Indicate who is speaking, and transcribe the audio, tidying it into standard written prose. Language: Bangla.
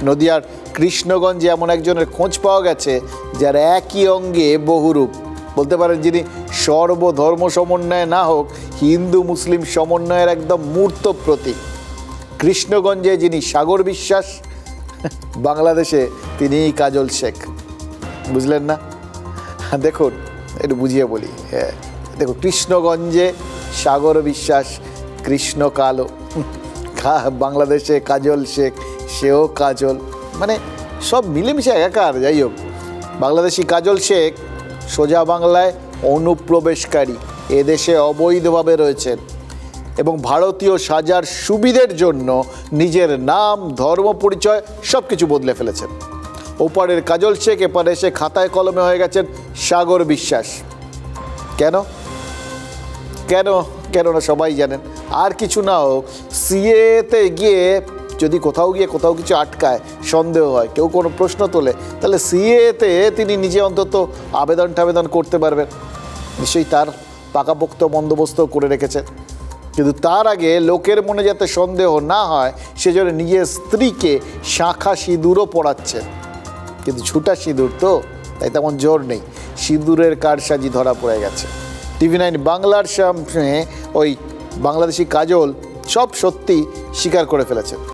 Speaker 1: নদিয়ার কৃষ্ণগঞ্জে এমন একজনের খোঁজ পাওয়া গেছে যার একই অঙ্গে বহুরূপ, বলতে পারেন যিনি সর্বধর্ম সমন্বয় না হোক হিন্দু মুসলিম সমন্বয়ের একদম মূর্ত প্রতীক। কৃষ্ণগঞ্জে যিনি সাগর বিশ্বাস, বাংলাদেশে তিনি কাজল শেখ। বুঝলেন না? দেখুন একটু বুঝিয়ে বলি। হ্যাঁ দেখো, কৃষ্ণগঞ্জে সাগর বিশ্বাস, কৃষ্ণ কালো, বাংলাদেশে কাজল শেখ, সেও কাজল, মানে সব মিলেমিশে একাকার। যাই হোক, বাংলাদেশি কাজল শেখ সোজা বাংলায় অনুপ্রবেশকারী, এদেশে অবৈধভাবে রয়েছেন এবং ভারতীয় সাজার সুবিধের জন্য নিজের নাম, ধর্ম, পরিচয় সব কিছু বদলে ফেলেছেন। ওপারের কাজল শেখ এপারে এসে খাতায় কলমে হয়ে গেছেন সাগর বিশ্বাস। কেন কেন কেন না সবাই জানেন। আর কিছু না হোক, সিএতে গিয়ে যদি কোথাও কিছু আটকায়, সন্দেহ হয়, কেউ কোনো প্রশ্ন তোলে, তাহলে সিএতে তিনি নিজে অন্তত আবেদন করতে পারবেন। নিশ্চয়ই তার পাকাপোক্ত বন্দোবস্ত করে রেখেছেন। কিন্তু তার আগে লোকের মনে যাতে সন্দেহ না হয় সেজন্য নিজের স্ত্রীকে শাঁখা সিঁদুরও পরাচ্ছেন। কিন্তু ছুটা সিঁদুর তো, তাই তেমন জোর নেই। সিঁদুরের কারসাজি ধরা পড়ে গেছে। TV9 বাংলার সামনে ওই বাংলাদেশি কাজল সব সত্যি স্বীকার করে ফেলেছে।